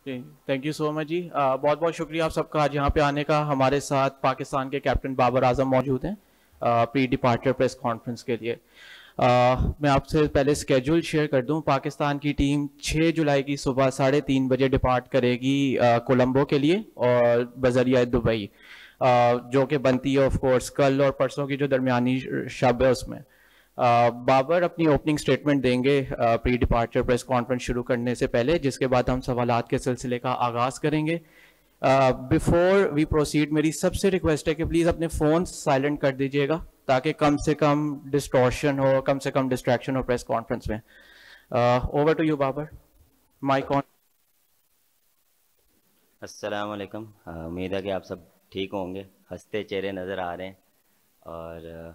Thank you so much जी। बहुत बहुत शुक्रिया आप सबका आज यहाँ पे आने का। हमारे साथ पाकिस्तान के कैप्टन बाबर आजम मौजूद हैं प्री डिपार्चर प्रेस कॉन्फ्रेंस के लिए। मैं आपसे पहले स्केड्यूल शेयर कर दूं। पाकिस्तान की टीम 6 जुलाई की सुबह 3:30 बजे डिपार्ट करेगी कोलंबो के लिए और बजरिया दुबई, जो कि बनती है ऑफ कोर्स कल और परसों की जो दरमियानी शब है उसमें। बाबर अपनी ओपनिंग स्टेटमेंट देंगे प्री डिपार्चर प्रेस कॉन्फ्रेंस शुरू करने से पहले, जिसके बाद हम सवालात के सिलसिले का आगाज़ करेंगे। बिफोर वी प्रोसीड मेरी सबसे रिक्वेस्ट है कि प्लीज़ अपने फ़ोन साइलेंट कर दीजिएगा ताकि कम से कम डिस्टॉर्शन हो, कम से कम डिस्ट्रैक्शन हो प्रेस कॉन्फ्रेंस में। Over to you Babar, mike on. अस्सलाम वालेकुम। उम्मीद है कि आप सब ठीक होंगे, हंसते चेहरे नज़र आ रहे हैं। और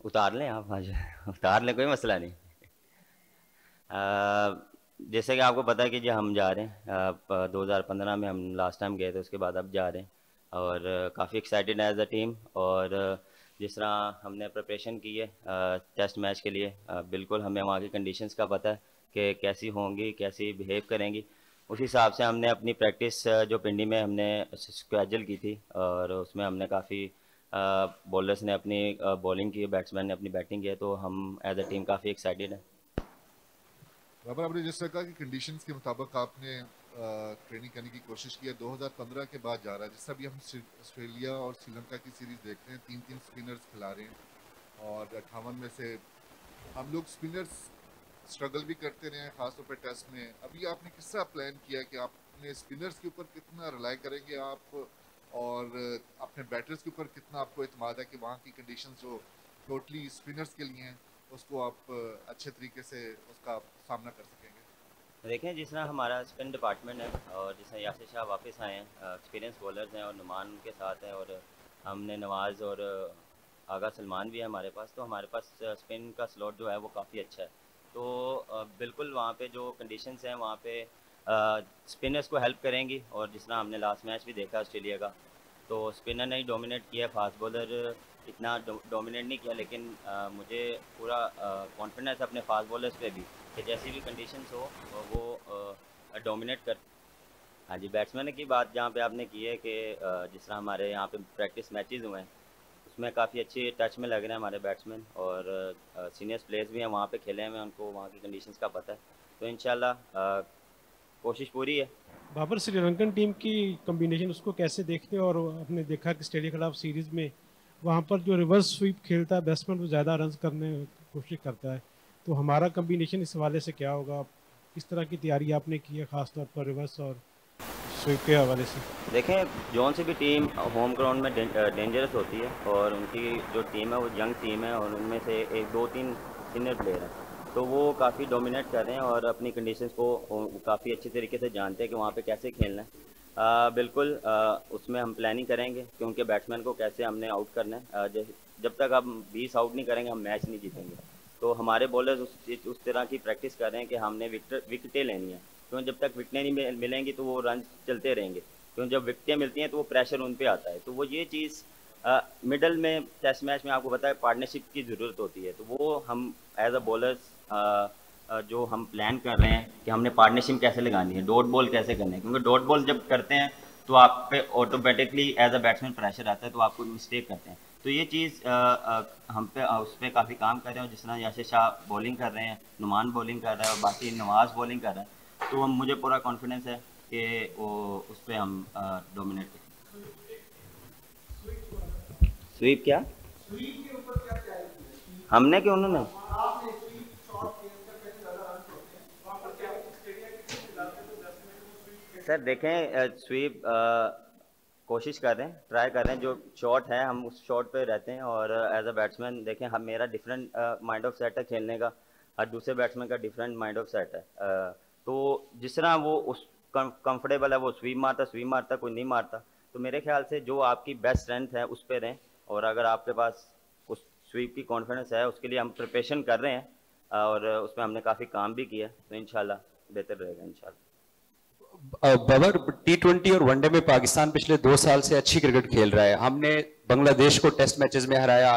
उतार लें आप आज उतार लें, कोई मसला नहीं। जैसे कि आपको पता है कि जो हम जा रहे हैं 2015 में हम लास्ट टाइम गए थे, उसके बाद अब जा रहे हैं और काफ़ी एक्साइटेड है एज अ टीम। और जिस तरह हमने प्रिपरेशन की है टेस्ट मैच के लिए, बिल्कुल हमें वहाँ की कंडीशंस का पता है कि कैसी होंगी, कैसी बिहेव करेंगी। उस हिसाब से हमने अपनी प्रैक्टिस जो पिंडी में हमने स्केड्यूल की थी और उसमें हमने काफ़ी बॉलर्स ने अपनी बॉलिंग की, बैट्समैन ने अपनी बैटिंग की है, तो हम एज अ टीम काफ़ी एक्साइटेड हैं। बाबर, आपने जिस तरह कहा कि कंडीशंस के मुताबिक आपने ट्रेनिंग करने की कोशिश की है, 2015 के बाद जा रहा है। जिस तरह भी हम ऑस्ट्रेलिया और श्रीलंका की सीरीज देखते हैं, 3-3 स्पिनर्स खिला रहे हैं और 58 में से हम लोग स्पिनर्स स्ट्रगल भी करते रहे हैं, खासतौर पर टेस्ट में। अभी आपने किस तरह प्लान किया कि आपने स्पिनर्स के ऊपर कितना रिलाई करेंगे आप और अपने बैटर्स के ऊपर कितना आपको एतमाद है कि वहाँ की कंडीशंस जो टोटली स्पिनर्स के लिए हैं उसको आप अच्छे तरीके से उसका सामना कर सकेंगे? देखें, जिस तरह हमारा स्पिन डिपार्टमेंट है और जिस तरह यासिर शाह वापस आए हैं, एक्सपीरियंस बॉलर्स हैं और नुमान उनके साथ हैं और हमने नवाज़ और आगा सलमान भी है हमारे पास, तो हमारे पास स्पिन का स्लॉट जो है वो काफ़ी अच्छा है। तो बिल्कुल वहाँ पे जो कंडीशंस हैं वहाँ पे स्पिनर्स को हेल्प करेंगी। और जिस तरह हमने लास्ट मैच भी देखा ऑस्ट्रेलिया का, तो स्पिनर ने ही डोमिनेट किया, फास्ट बॉलर इतना डोमिनेट नहीं किया। लेकिन मुझे पूरा कॉन्फिडेंस है अपने फास्ट बॉलर्स पे भी कि जैसी भी कंडीशंस हो वो डोमिनेट कर। हाँ जी, बैट्समैन की बात जहाँ पे आपने की है कि जिस तरह हमारे यहाँ पे प्रैक्टिस मैचेस हुए हैं उसमें काफ़ी अच्छे टच में लग रहे हैं हमारे बैट्समैन और सीनियर्स प्लेयर्स भी हैं वहाँ पे खेले हैं, उनको वहाँ की कंडीशंस का पता है। तो इंशाल्लाह कोशिश पूरी है। बाबर, श्रीलंकन टीम की कॉम्बिनेशन उसको कैसे देखते हैं? और आपने देखा कि ऑस्ट्रेलिया के खिलाफ सीरीज़ में वहाँ पर जो रिवर्स स्वीप खेलता है बैट्समैन वो ज़्यादा रन करने की कोशिश करता है, तो हमारा कॉम्बिनेशन इस हवाले से क्या होगा? किस तरह की तैयारी आपने की है ख़ासतौर पर रिवर्स और स्वीप के हवाले से? देखें, जौन सी भी टीम होम ग्राउंड में डेंजरस होती है और उनकी जो टीम है वो यंग टीम है और उनमें से 1-2-3 सीनियर प्लेयर हैं, तो वो काफ़ी डोमिनेट कर रहे हैं और अपनी कंडीशंस को काफ़ी अच्छी तरीके से जानते हैं कि वहाँ पे कैसे खेलना है। बिल्कुल उसमें हम प्लानिंग करेंगे कि उनके बैट्समैन को कैसे हमने आउट करना है। जब तक हम 20 आउट नहीं करेंगे हम मैच नहीं जीतेंगे। तो हमारे बॉलर्स उस तरह की प्रैक्टिस कर रहे हैं कि हमने विकेटें लेनी है, क्योंकि जब तक विकेटें नहीं मिलेंगी तो वो रन चलते रहेंगे, क्योंकि जब विकेटें मिलती हैं तो वो प्रेशर उन पे आता है। तो वो ये चीज़ मिडल में टेस्ट मैच में आपको पता है पार्टनरशिप की ज़रूरत होती है, तो वो हम एज अ बॉलर्स जो हम प्लान कर रहे हैं कि हमने पार्टनरशिप कैसे लगानी है, डॉट बॉल कैसे करना है, क्योंकि डॉट बॉल जब करते हैं तो आप पे automatically as a batsman pressure आता है, तो आपको मिस्टेक करते हैं। तो ये चीज़ हम पे उस पर काफ़ी काम कर रहे हैं। जिस तरह यासिर शाह बॉलिंग कर रहे हैं, नुमान बॉलिंग कर रहा है और बाकी नवाज़ बॉलिंग कर रहा है, तो मुझे पूरा कॉन्फिडेंस है कि वो उस पर हम डोमिनेट करें। स्वीप क्या हमने कि उन्होंने? सर देखें, स्वीप कोशिश कर रहे हैं, ट्राई कर रहे हैं। जो शॉट है हम उस शॉट पे रहते हैं और एज अ बैट्समैन देखें हम मेरा डिफरेंट माइंड ऑफ सेट है खेलने का और दूसरे बैट्समैन का डिफरेंट माइंड ऑफ सेट है। तो जिस तरह वो उस कंफर्टेबल है वो स्वीप मारता कोई नहीं मारता। तो मेरे ख्याल से जो आपकी बेस्ट स्ट्रेंथ है उस पर रहें, और अगर आपके पास उस स्वीप की कॉन्फिडेंस है उसके लिए हम प्रिपरेशन कर रहे हैं और उसमें हमने काफ़ी काम भी किया, तो इंशाल्लाह बेहतर रहेगा इंशाल्लाह। बाबर, T20 और वनडे में पाकिस्तान पिछले 2 साल से अच्छी क्रिकेट खेल रहा है। हमने बांग्लादेश को टेस्ट मैचेस में हराया,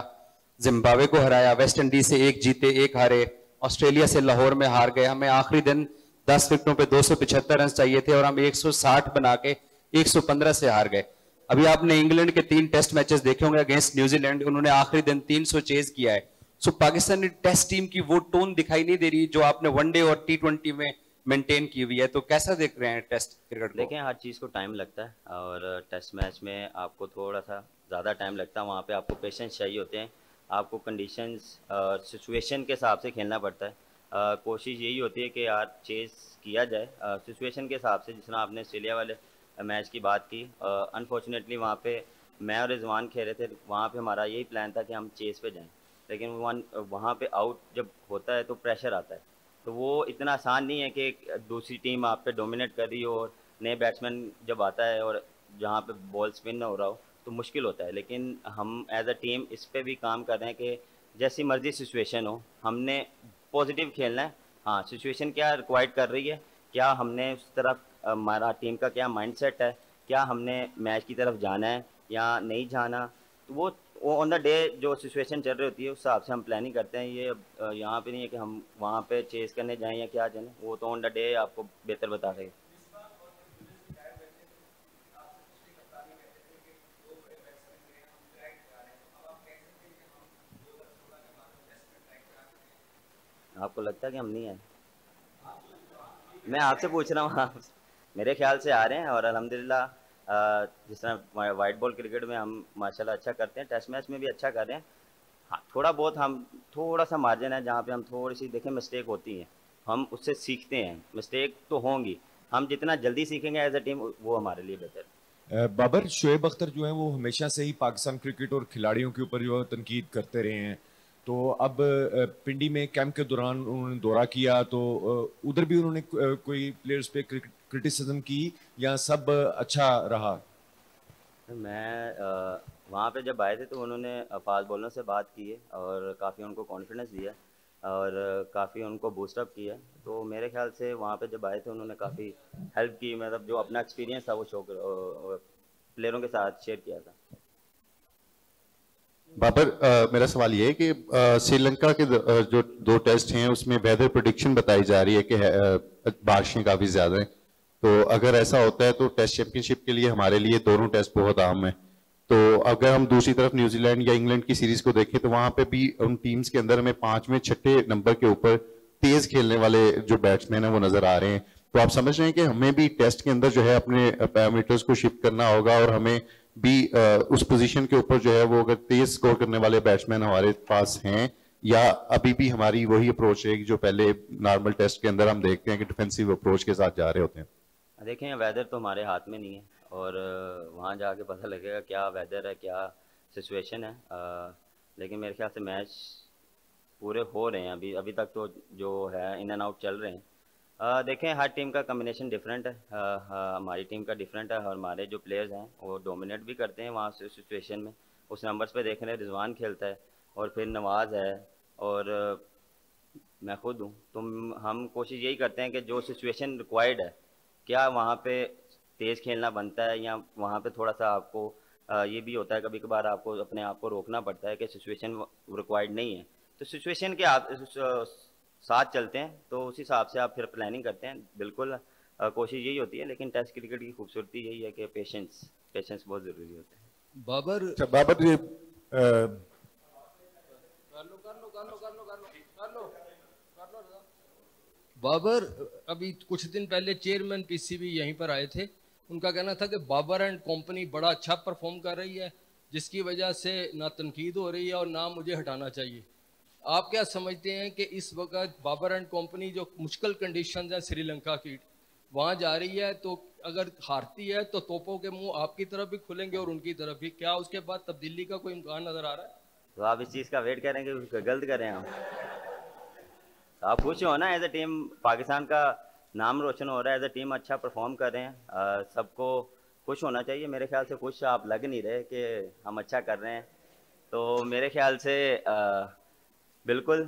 जिम्बाब्वे को हराया, वेस्ट इंडीज से 1 जीते 1 हारे, ऑस्ट्रेलिया से लाहौर में हार गए, हमें आखिरी दिन 10 विकेटों पे 275 रन चाहिए थे और हम 160 बना के 115 से हार गए। अभी आपने इंग्लैंड के 3 टेस्ट मैचेस देखे होंगे अगेंस्ट न्यूजीलैंड, उन्होंने आखिरी दिन 300 चेज किया है। सो पाकिस्तानी टेस्ट टीम की वो टोन दिखाई नहीं दे रही जो आपने वनडे और T20 में मेंटेन की हुई है। तो कैसा देख रहे हैं टेस्ट क्रिकेट को? देखें, हर चीज़ को टाइम लगता है और टेस्ट मैच में आपको थोड़ा सा ज़्यादा टाइम लगता है। वहाँ पे आपको पेशेंस चाहिए होते हैं, आपको कंडीशंस सिचुएशन के हिसाब से खेलना पड़ता है। कोशिश यही होती है कि यार चेस किया जाए सिचुएशन के हिसाब से। जिस तरह आपने ऑस्ट्रेलिया वाले मैच की बात की, अनफॉर्चुनेटली वहाँ पे मैं और रिजवान खेल रहे थे, वहाँ पे हमारा यही प्लान था कि हम चेस पे जाएं, लेकिन वहाँ पे आउट जब होता है तो प्रेशर आता है। तो वो इतना आसान नहीं है कि एक दूसरी टीम आप पे डोमिनेट कर रही हो और नए बैट्समैन जब आता है और जहाँ पे बॉल स्पिन ना हो रहा हो तो मुश्किल होता है। लेकिन हम एज अ टीम इस पे भी काम कर रहे हैं कि जैसी मर्जी सिचुएशन हो, हमने पॉजिटिव खेलना है। हाँ, सिचुएशन क्या रिक्वायर्ड कर रही है, क्या हमने उस तरफ हमारा टीम का क्या माइंडसेट है, क्या हमने मैच की तरफ जाना है या नहीं जाना, तो वो ऑन द डे जो सिचुएशन चल रही होती है उस हिसाब से हम प्लानिंग करते हैं। ये यहाँ पे नहीं है कि हम वहाँ पे चेस करने जाएं या क्या जाएं, वो तो ऑन द डे आपको बेहतर बता देगा। आपको लगता है कि हम नहीं आए? मैं आपसे पूछ रहा हूँ, आप मेरे ख्याल से आ रहे हैं और अल्हम्दुलिल्लाह जिस तरह वाइट बॉल क्रिकेट में हम माशाल्लाह अच्छा करते हैं, टेस्ट मैच में भी अच्छा कर रहे हैं। हाँ, थोड़ा बहुत हम थोड़ा सा मार्जिन है जहाँ पे हम थोड़ी सी देखें मिस्टेक होती है, हम उससे सीखते हैं। मिस्टेक तो होंगी, हम जितना जल्दी सीखेंगे एज अ टीम वो हमारे लिए बेहतर है। बाबर, शोएब अख्तर जो है वो हमेशा से ही पाकिस्तान क्रिकेट और खिलाड़ियों के ऊपर जो है तनकीद करते रहे हैं। तो अब पिंडी में कैंप के दौरान उन्होंने दौरा किया तो उधर भी उन्होंने कोई प्लेयर्स पे क्रिटिसिज्म की या सब अच्छा रहा? मैं वहाँ पे जब आए थे तो उन्होंने फास्ट बॉलर से बात की है और काफ़ी उनको कॉन्फिडेंस दिया और काफ़ी उनको बूस्टअप किया। तो मेरे ख्याल से वहाँ पे जब आए थे उन्होंने काफ़ी हेल्प की, मतलब जो अपना एक्सपीरियंस था वो शो प्लेयरों के साथ शेयर किया था। बाबर, मेरा सवाल ये है कि श्रीलंका के जो 2 टेस्ट हैं उसमें वेदर प्रेडिक्शन बताई जा रही है कि बारिशें काफ़ी ज़्यादा हैं। तो अगर ऐसा होता है तो टेस्ट चैंपियनशिप के लिए हमारे लिए दोनों टेस्ट बहुत अहम है। तो अगर हम दूसरी तरफ न्यूजीलैंड या इंग्लैंड की सीरीज को देखें तो वहां पे भी उन टीम्स के अंदर हमें 5वें 6ठे नंबर के ऊपर तेज खेलने वाले जो बैट्समैन हैं वो नजर आ रहे हैं। तो आप समझ रहे हैं कि हमें भी टेस्ट के अंदर जो है अपने पैरामीटर्स को शिफ्ट करना होगा और हमें भी उस पोजीशन के ऊपर जो है वो अगर तेज स्कोर करने वाले बैट्समैन हमारे पास हैं, या अभी भी हमारी वही अप्रोच है जो पहले नॉर्मल टेस्ट के अंदर हम देखते हैं कि डिफेंसिव अप्रोच के साथ जा रहे होते हैं? देखें, वेदर तो हमारे हाथ में नहीं है और वहाँ जाके पता लगेगा क्या वेदर है, क्या सिचुएशन है। लेकिन मेरे ख्याल से मैच पूरे हो रहे हैं अभी तक तो जो है इन एंड आउट चल रहे हैं। देखें, हर टीम का कम्बिनेशन डिफरेंट है। हमारी टीम का डिफरेंट है और हमारे जो प्लेयर्स हैं वो डोमिनेट भी करते हैं वहाँ से सिचुएशन में। उस नंबर्स पे देख रहे हैं, रिजवान खेलता है और फिर नवाज है और मैं खुद हूँ। तो हम कोशिश यही करते हैं कि जो सिचुएशन रिक्वायर्ड है, क्या वहाँ पे तेज़ खेलना बनता है या वहाँ पे थोड़ा सा आपको ये भी होता है कभी कभार आपको अपने आप को रोकना पड़ता है कि सिचुएशन रिक्वायर्ड नहीं है। तो सिचुएशन के आप साथ चलते हैं तो उस हिसाब से आप फिर प्लानिंग करते हैं। बिल्कुल कोशिश यही होती है, लेकिन टेस्ट क्रिकेट की खूबसूरती यही है कि पेशेंस बहुत ज़रूरी होता है। बाबर ये बाबर अभी कुछ दिन पहले चेयरमैन पीसीबी यहीं पर आए थे, उनका कहना था कि बाबर एंड कंपनी बड़ा अच्छा परफॉर्म कर रही है जिसकी वजह से ना तनकीद हो रही है और ना मुझे हटाना चाहिए। आप क्या समझते हैं कि इस वक्त बाबर एंड कंपनी जो मुश्किल कंडीशंस हैं श्रीलंका की वहाँ जा रही है, तो अगर हारती है तो तोपों के मुंह आपकी तरफ भी खुलेंगे और उनकी तरफ भी, क्या उसके बाद तब्दीली का कोई इम्कान नजर आ रहा है? तो आप इस चीज़ का वेट करेंगे उसको गलत करें हम? आप खुश हो ना, एज ए टीम पाकिस्तान का नाम रोशन हो रहा है, एज ए टीम अच्छा परफॉर्म कर रहे हैं, सबको खुश होना चाहिए। मेरे ख्याल से खुश आप लग नहीं रहे कि हम अच्छा कर रहे हैं। तो मेरे ख्याल से बिल्कुल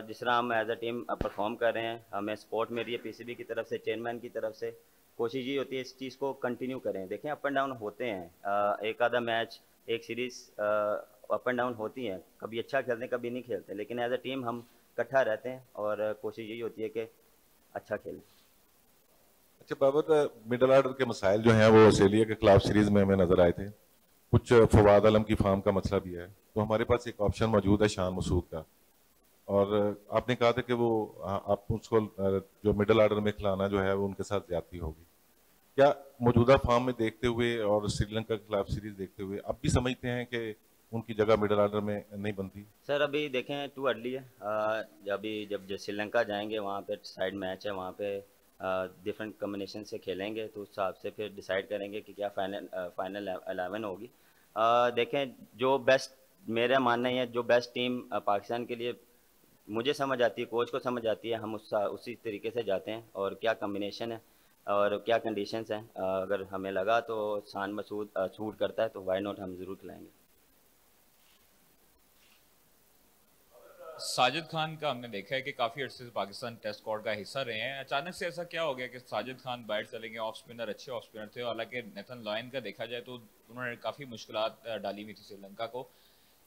जिस तरह हम एज ए टीम परफॉर्म कर रहे हैं, हमें सपोर्ट मिल रही है पीसीबी की तरफ से, चेयरमैन की तरफ से। कोशिश ये होती है इस चीज़ को कंटिन्यू करें। देखें, अप एंड डाउन होते हैं, एक आधा मैच एक सीरीज़ अप एंड डाउन होती हैं, कभी अच्छा खेलते हैं कभी नहीं खेलते, लेकिन एज ए टीम हम इकट्ठा रहते हैं और कोशिश यही होती है कि अच्छा खेलें। अच्छा बाबर, मिडल ऑर्डर के मसाइल जो हैं वो ऑस्ट्रेलिया के खिलाफ सीरीज में हमें नजर आए थे। कुछ फवाद आलम की फार्म का मसला भी है, तो हमारे पास एक ऑप्शन मौजूद है शान मसूद का, और आपने कहा था कि वो आप उसको जो मिडल ऑर्डर में खिलाना जो है वो उनके साथ ज्यादती होगी। क्या मौजूदा फॉर्म में देखते हुए और श्रीलंका के खिलाफ सीरीज देखते हुए अब भी समझते हैं कि उनकी जगह मिडल ऑर्डर में नहीं बनती? सर अभी देखें टू अर्ली है। जब श्रीलंका जाएंगे वहाँ पे साइड मैच है, वहाँ पे डिफरेंट कम्बिनेशन से खेलेंगे, तो उस हिसाब से फिर डिसाइड करेंगे कि क्या फाइनल 11 होगी। देखें जो बेस्ट, मेरा मानना है जो बेस्ट टीम पाकिस्तान के लिए मुझे समझ आती है, कोच को समझ आती है, हम उसी तरीके से जाते हैं और क्या कम्बिनेशन है और क्या कंडीशंस हैं। अगर हमें लगा तो शान मसूद सूट करता है तो वाई नॉट, हम ज़रूर खिलाएंगे। साजिद खान का हमने देखा है कि काफ़ी अर्से से पाकिस्तान टेस्ट स्क्वाड का हिस्सा रहे हैं। अचानक से ऐसा क्या हो गया कि साजिद खान बाहर चले गए? ऑफ स्पिनर, अच्छे ऑफ स्पिनर थे। हालांकि नेथन लॉयन का देखा जाए तो उन्होंने काफ़ी मुश्किलात डाली हुई थी श्रीलंका को।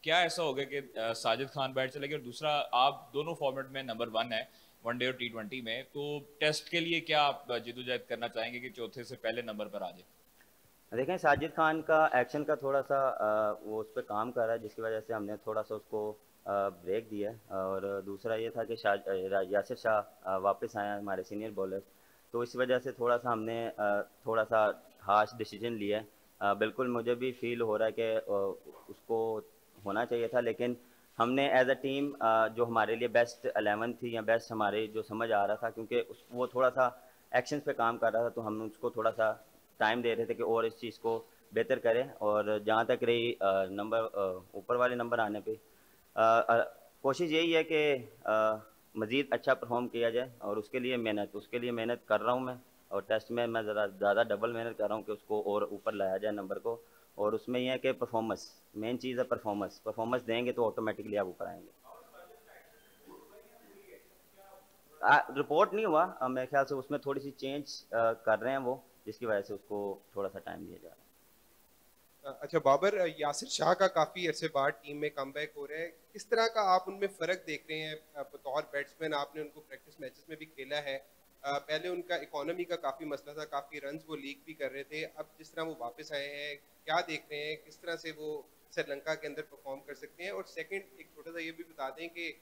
क्या ऐसा हो गया कि साजिद खान बाहर चले गए? और दूसरा, आप दोनों फॉर्मेट में नंबर 1 है, वनडे और T20 में, तो टेस्ट के लिए क्या आप जिदोजहद करना चाहेंगे कि चौथे से पहले नंबर पर आ जाए? देखें साजिद खान का एक्शन का थोड़ा सा वो उस पर काम कर रहा है, जिसकी वजह से हमने थोड़ा सा उसको ब्रेक दिया है। और दूसरा ये था कि यासिर शाह वापस आया हमारे सीनियर बॉलर, तो इस वजह से थोड़ा सा हमने थोड़ा सा हार्श डिसीजन लिया है। बिल्कुल मुझे भी फील हो रहा है कि उसको होना चाहिए था, लेकिन हमने एज अ टीम जो हमारे लिए बेस्ट 11 थी या बेस्ट हमारे जो समझ आ रहा था, क्योंकि वो थोड़ा सा एक्शंस पे काम कर रहा था, तो हम उसको थोड़ा सा टाइम दे रहे थे कि और इस चीज़ को बेहतर करें। और जहाँ तक रही नंबर ऊपर वाले नंबर आने पे, कोशिश यही है कि मज़ीद अच्छा परफॉर्म किया जाए, और उसके लिए मेहनत कर रहा हूँ मैं। और टेस्ट में मैं ज़्यादा डबल मेहनत कर रहा हूँ कि उसको और ऊपर लाया जाए नंबर को। और उसमें यह है कि परफॉर्मेंस मेन चीज़ है, परफॉर्मेंस देंगे तो ऑटोमेटिकली आप ऊपर आएंगे। रिपोर्ट नहीं हुआ, मेरे ख्याल से उसमें थोड़ी सी चेंज कर रहे हैं वो, जिसकी वजह से उसको थोड़ा सा टाइम दिया जा रहा है। अच्छा बाबर, यासिर शाह का काफ़ी अरसे बाद टीम में कमबैक हो रहा है, किस तरह का आप उनमें फ़र्क देख रहे हैं? बतौर बैट्समैन आपने उनको प्रैक्टिस मैचेस में भी खेला है, पहले उनका इकोनॉमी का काफ़ी मसला था, काफ़ी रन्स वो लीक भी कर रहे थे, अब जिस तरह वो वापस आए हैं, क्या देख रहे हैं, किस तरह से वो श्रीलंका के अंदर परफॉर्म कर सकते हैं? और सेकंड एक छोटा सा ये भी बता दें कि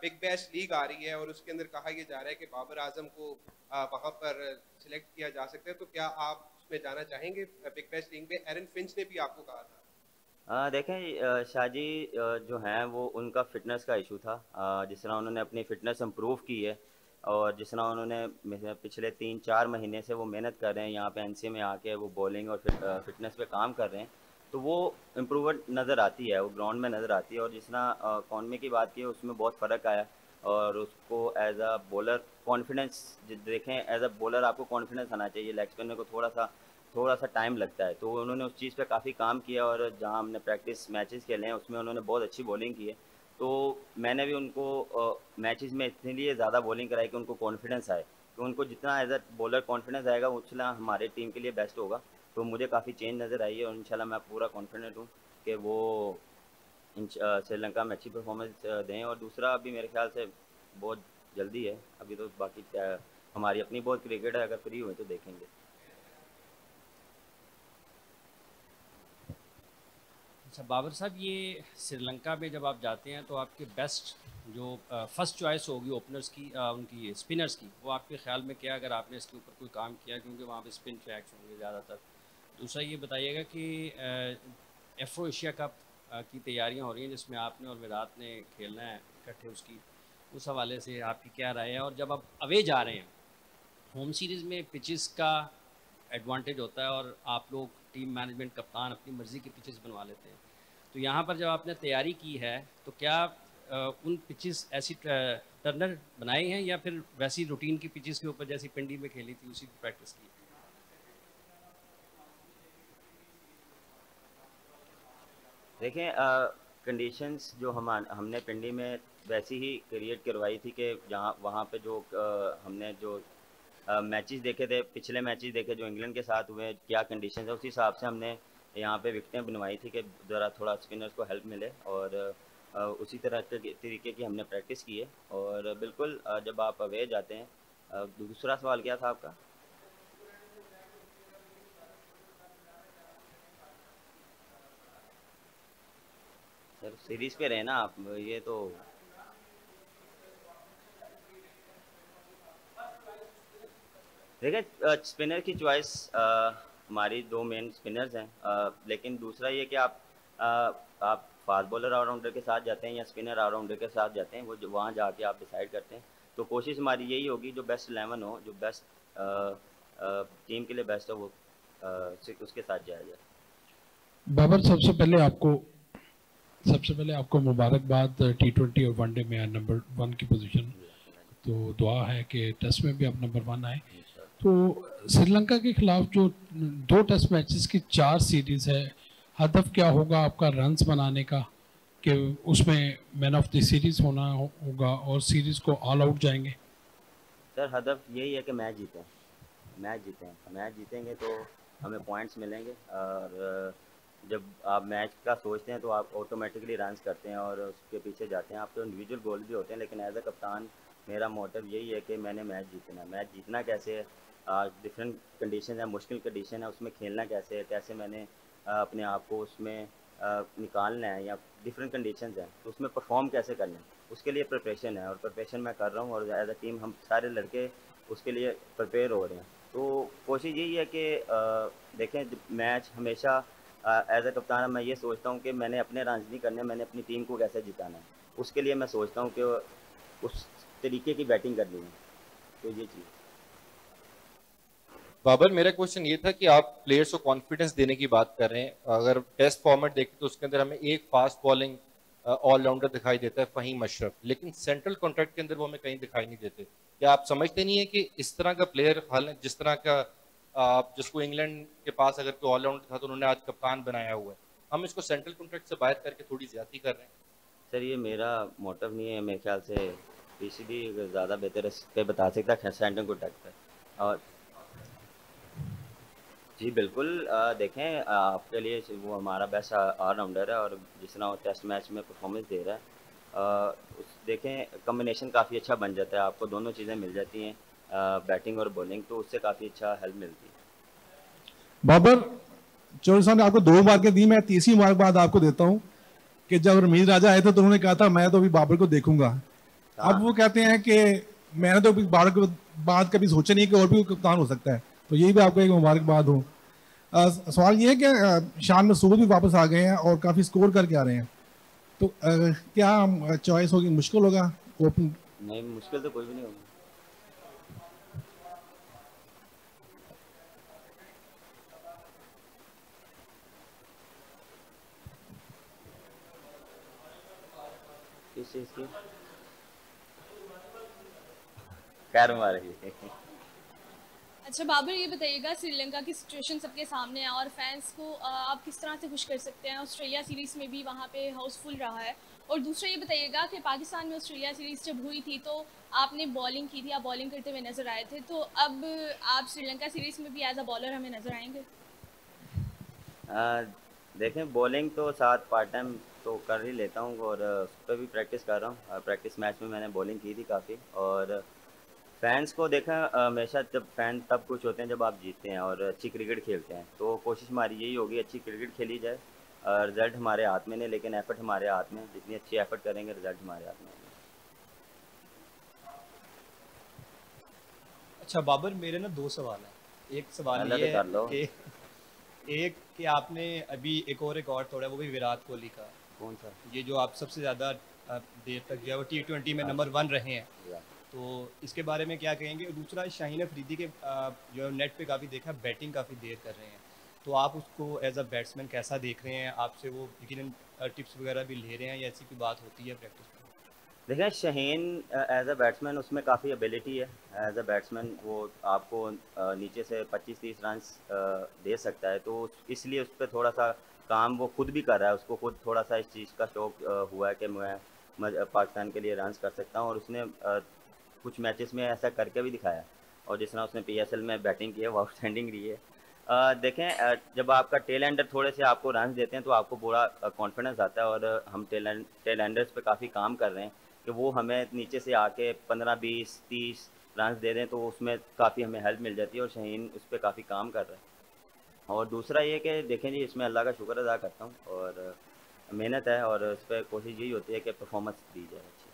बिग बैश लीग आ रही है और उसके अंदर कहा यह जा रहा है कि बाबर आजम को वहाँ पर सिलेक्ट किया जा सकता है, तो क्या आप उसमें जाना चाहेंगे? बिग बैश लीग में एरन फिंच ने भी आपको कहा था। देखें शाहजी जो हैं वो उनका फिटनेस का इशू था। जिस तरह उन्होंने अपनी फ़िटनेस इम्प्रूव की है और जिस तरह उन्होंने पिछले 3-4 महीने से वो मेहनत कर रहे हैं यहाँ पे एनसीए में आके, वो बॉलिंग और फिटनेस पे काम कर रहे हैं, तो वो इम्प्रूवमेंट नज़र आती है, वो ग्राउंड में नज़र आती है। और जिस तरह कॉनमे की बात की उसमें बहुत फ़र्क आया, और उसको एज अ बॉलर कॉन्फिडेंस देखें, एज अ बॉलर आपको कॉन्फिडेंस आना चाहिए। लेग स्पिनर को थोड़ा सा टाइम लगता है, तो उन्होंने उस चीज़ पे काफ़ी काम किया। और जहाँ हमने प्रैक्टिस मैचेस खेले हैं उसमें उन्होंने बहुत अच्छी बॉलिंग की है, तो मैंने भी उनको मैचेस में इसलिए ज़्यादा बॉलिंग कराई कि उनको कॉन्फिडेंस आए, कि उनको जितना एज अ बॉलर कॉन्फिडेंस आएगा उतना हमारे टीम के लिए बेस्ट होगा। तो मुझे काफ़ी चेंज नज़र आई है और इंशाल्लाह मैं पूरा कॉन्फिडेंट हूँ कि वो श्रीलंका में अच्छी परफॉर्मेंस दें। और दूसरा, अभी मेरे ख्याल से बहुत जल्दी है, अभी तो बाकी क्या हमारी अपनी बहुत क्रिकेट है, अगर फ्री हुए तो देखेंगे। अच्छा बाबर साहब, ये श्रीलंका में जब आप जाते हैं तो आपके बेस्ट जो फर्स्ट चॉइस होगी ओपनर्स की, उनकी स्पिनर्स की, वो आपके ख्याल में क्या, अगर आपने इसके ऊपर कोई काम किया, क्योंकि वहाँ पे स्पिन ट्रैक्स होंगे ज़्यादातर। दूसरा ये बताइएगा कि एफ्रो एशिया कप की तैयारियां हो रही हैं जिसमें आपने और विराट ने खेलना है इकट्ठे, उसकी उस हवाले से आपकी क्या राय है? और जब आप अवे जा रहे हैं, होम सीरीज़ में पिचेस का एडवांटेज होता है और आप लोग टीम मैनेजमेंट कप्तान अपनी मर्ज़ी की पिचेस बनवा लेते हैं, तो यहाँ पर जब आपने तैयारी की है तो क्या उन पिचेस ऐसी टर्नर बनाए हैं या फिर वैसी रूटीन की पिचेस के ऊपर जैसी पिंडी में खेली थी उसी की प्रैक्टिस की? देखें कंडीशंस जो हमने पिंडी में वैसी ही क्रिएट करवाई थी कि जहाँ वहाँ पे जो हमने जो मैचेस देखे थे, पिछले मैचेस देखे जो इंग्लैंड के साथ हुए, क्या कंडीशंस है, उसी हिसाब से हमने यहाँ पे विकेटें बनवाई थी कि ज़रा थोड़ा स्पिनर्स को हेल्प मिले। और उसी तरह के तरीके की हमने प्रैक्टिस की है। और बिल्कुल जब आप अवे जाते हैं दूसरा सवाल क्या था आपका? सर सीरीज पे रहे ना आप, ये तो देखिए स्पिनर की चॉइस हमारी दो मेन स्पिनर्स हैं, लेकिन दूसरा ये कि आप फास्ट बॉलर ऑलराउंडर के साथ जाते हैं या स्पिनर ऑलराउंडर के साथ जाते हैं, वो वहाँ जाके आप डिसाइड करते हैं। तो कोशिश हमारी यही होगी जो बेस्ट 11 हो, जो बेस्ट टीम के लिए बेस्ट हो, वो उसके साथ जाया जाए। बाबर, सबसे पहले आपको मुबारकबाद T20 और वनडे में नंबर 1 की पोजीशन। तो दुआ है कि टेस्ट में भी आप नंबर 1 आए। तो श्रीलंका के खिलाफ जो 2 टेस्ट मैचेस की 4 सीरीज है, हदफ क्या होगा आपका रन्स बनाने का, कि उसमें मैन ऑफ द सीरीज होना होगा और सीरीज को ऑल आउट जाएंगे? सर हदफ यही है कि मैच जीतेंगे तो हमें पॉइंट्स मिलेंगे, और जब आप मैच का सोचते हैं तो आप ऑटोमेटिकली रन्स करते हैं और उसके पीछे जाते हैं। आपके इंडिविजुअल गोल भी होते हैं, लेकिन एज अ कप्तान मेरा मोटिव यही है कि मैंने मैच जीतना कैसे है, डिफरेंट कंडीशन है, मुश्किल कंडीशन है, उसमें खेलना कैसे है, कैसे मैंने अपने आप को उसमें निकालना है, या डिफरेंट कंडीशंस हैं तो उसमें परफॉर्म कैसे करना है, उसके लिए प्रिपरेशन है और प्रिपरेशन मैं कर रहा हूँ, और एज अ टीम हम सारे लड़के उसके लिए प्रिपेयर हो रहे हैं। तो कोशिश यही है कि देखें मैच हमेशा एज अ कप्तान मैं ये सोचता हूँ कि मैंने अपने रन्स नहीं करने, मैंने अपनी टीम को कैसे जिताना है, उसके लिए मैं सोचता हूँ कि उस तरीके की बैटिंग करनी है। तो ये चीज़। बाबर, मेरा क्वेश्चन ये था कि आप प्लेयर्स को कॉन्फिडेंस देने की बात कर रहे हैं। अगर टेस्ट फॉर्मेट देखें तो उसके अंदर हमें एक फास्ट बॉलिंग ऑलराउंडर दिखाई देता है, फ़हीम अशरफ, लेकिन सेंट्रल कॉन्ट्रैक्ट के अंदर वो हमें कहीं दिखाई नहीं देते। क्या आप समझते नहीं है कि इस तरह का प्लेयर, हाल जिस तरह का जिसको इंग्लैंड के पास अगर कोई ऑलराउंडर था तो उन्होंने आज कप्तान बनाया हुआ है, हम इसको सेंट्रल कॉन्ट्रैक्ट से बाहर करके थोड़ी ज्यादती कर रहे हैं? सर ये मेरा मोटिव नहीं है, मेरे ख्याल से पीसीबी ज़्यादा बेहतर इस पे बता सकता है सेंट्रल कॉन्ट्रैक्ट पे। और जी बिल्कुल, देखें आपके लिए वो हमारा बेस्ट ऑलराउंडर है, और जिस तरह वो टेस्ट मैच में परफॉर्मेंस दे रहा है, देखें कम्बिनेशन काफ़ी अच्छा बन जाता है, आपको दोनों चीज़ें मिल जाती हैं, बैटिंग और बॉलिंग, तो उससे काफ़ी अच्छा हेल्प मिलती है। बाबर, चौधरी साहब ने आपको 2 बार के दी, मैं तीसरी मुबारकबाद आपको देता हूँ कि जब रमीज राजा आए थे तो उन्होंने कहा था मैं तो अभी बाबर को देखूंगा। अब वो कहते हैं कि मैंने तो अभी बाबर के बाद कभी सोचा नहीं कि और भी कप्तान हो सकता है, तो यही भी आपको एक मुबारकबाद हो। सवाल ये है कि शान मसूद भी वापस आ गए हैं और काफ़ी स्कोर करके आ रहे हैं, तो क्या चॉइस होगी, मुश्किल होगा ओपन? नहीं, मुश्किल तो कोई भी नहीं होगी। किस चीज़ की खैर मार रही है? अच्छा बाबर, ये बताइएगा श्रीलंका की सिचुएशन सबके सामने है और फैंस को आप किस तरह से खुश कर सकते हैं? ऑस्ट्रेलिया सीरीज़ में भी वहाँ पे हाउसफुल रहा है। और दूसरा ये बताइएगा कि पाकिस्तान में ऑस्ट्रेलिया सीरीज़ जब हुई थी तो आपने बॉलिंग की थी, आप बॉलिंग करते हुए नज़र आए थे, तो अब आप श्रीलंका सीरीज़ में भी एज अ बॉलर हमें नज़र आएंगे? देखें बॉलिंग तो साथ पार्ट टाइम तो कर ही लेता हूँ, और उस पर भी प्रैक्टिस कर रहा हूँ। प्रैक्टिस मैच में मैंने बॉलिंग की थी काफ़ी, और फैंस को देखा हमेशा, जब फैन तब खुश होते हैं जब आप जीतते हैं और अच्छी क्रिकेट खेलते हैं, तो कोशिश हमारी यही होगी अच्छी क्रिकेट खेली जाए। रिजल्ट हमारे हाथ में नहीं, लेकिन एफर्ट हमारे हाथ में, जितनी अच्छी एफर्ट करेंगे रिजल्ट हमारे हाथ में। अच्छा बाबर, मेरे ना 2 सवाल हैं। एक सवाल ये है कि कि आपने अभी एक और रिकॉर्ड तोड़ा, वो भी विराट कोहली का। कौन सा? ये जो आप सबसे ज़्यादा देर तक जो है वो T20 में नंबर 1 रहे हैं, तो इसके बारे में क्या कहेंगे? दूसरा, शाहीन अफरीदी के जो नेट पे काफ़ी देखा बैटिंग काफ़ी देर कर रहे हैं, तो आप उसको एज अ बैट्समैन कैसा देख रहे हैं? आपसे वो यकीनन टिप्स वगैरह भी ले रहे हैं या ऐसी कोई बात होती है प्रैक्टिस में? देखिए शाहीन एज अ बैट्समैन उसमें काफ़ी एबिलिटी है, एज अ बैट्समैन वो आपको नीचे से 25-30 रन दे सकता है, तो इसलिए उस पर थोड़ा सा काम वो खुद भी कर रहा है, उसको खुद थोड़ा सा इस चीज़ का शौक हुआ है कि मैं पाकिस्तान के लिए रन कर सकता हूँ, और उसने कुछ मैचेस में ऐसा करके भी दिखाया, और जिस तरह उसने PSL में बैटिंग की है वो आउटस्टैंडिंग रही है। देखें जब आपका टेल एंडर थोड़े से आपको रन देते हैं तो आपको पूरा कॉन्फिडेंस आता है, और हम टेल एंडर्स पे काफ़ी काम कर रहे हैं कि वो हमें नीचे से आके 15, 20, 30 रन दे दें तो उसमें काफ़ी हमें हेल्प मिल जाती है और शाहीन उस पर काफ़ी काम कर रहा है। और दूसरा ये कि देखें जी, इसमें अल्लाह का शुक्र अदा करता हूँ और मेहनत है और इस पर कोशिश यही होती है कि परफॉर्मेंस दी जाए अच्छी।